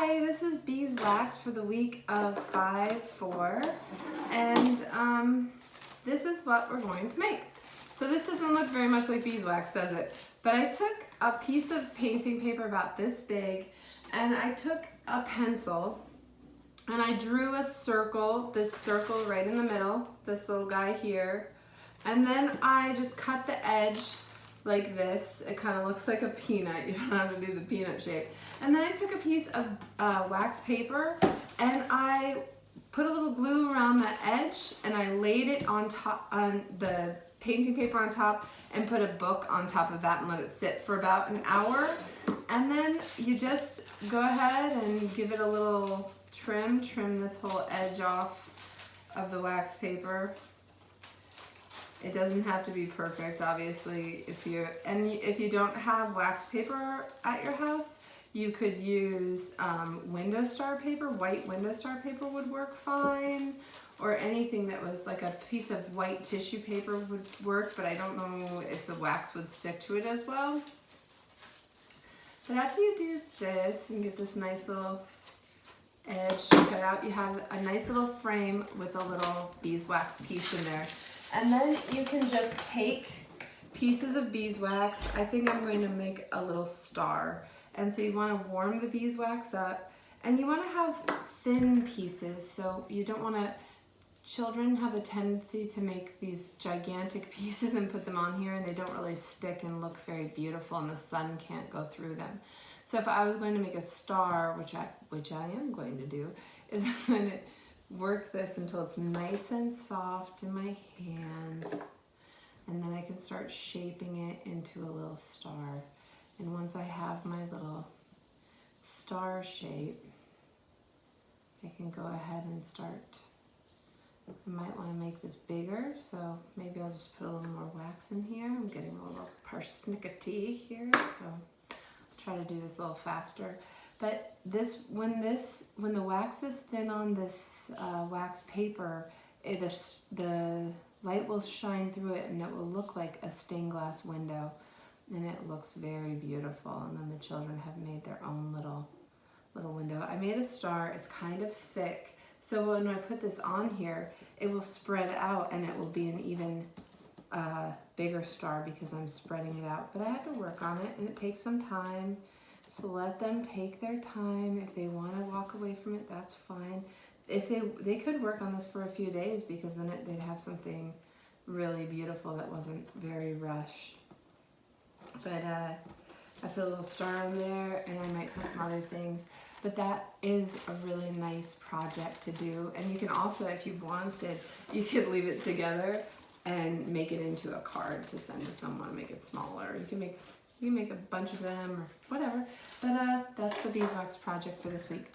Hi, this is beeswax for the week of 5/4, and this is what we're going to make. So this doesn't look very much like beeswax, does it? But I took a piece of painting paper about this big, and I took a pencil, and I drew a circle, this circle right in the middle, this little guy here, and then I just cut the edge like this. It kind of looks like a peanut. You don't have to do the peanut shape. And then I took a piece of wax paper and I put a little glue around the edge and I laid it on top, on the painting paper on top, and put a book on top of that and let it sit for about an hour. And then you just go ahead and give it a little trim this whole edge off of the wax paper. It doesn't have to be perfect, obviously. If you don't have wax paper at your house, you could use window star paper. White window star paper would work fine, or anything that was like a piece of white tissue paper would work, but I don't know if the wax would stick to it as well. But after you do this and get this nice little edge cut out, you have a nice little frame with a little beeswax piece in there. And then you can just take pieces of beeswax. I think I'm going to make a little star. And so you want to warm the beeswax up, and you want to have thin pieces. So you don't want to, children have a tendency to make these gigantic pieces and put them on here, and they don't really stick and look very beautiful, and the sun can't go through them. So if I was going to make a star, which I am going to do, is I'm going to work this until it's nice and soft in my hand, and then I can start shaping it into a little star. And once I have my little star shape, I can go ahead and start. I might want to make this bigger, so maybe I'll just put a little more wax in here. I'm getting a little persnickety here, so I'll try to do this a little faster. But when the wax is thin on this wax paper, the light will shine through it and it will look like a stained glass window, and it looks very beautiful. And then the children have made their own little window. I made a star. It's kind of thick, so when I put this on here, it will spread out and it will be an even bigger star because I'm spreading it out. But I have to work on it, and it takes some time. So let them take their time. If they want to walk away from it, that's fine. If they could work on this for a few days, because then they'd have something really beautiful that wasn't very rushed. But I put a little star in there, and I might put some other things. But that is a really nice project to do. And you can also, if you wanted, you could leave it together and make it into a card to send to someone, make it smaller. You can make a bunch of them or whatever. But that's the beeswax project for this week.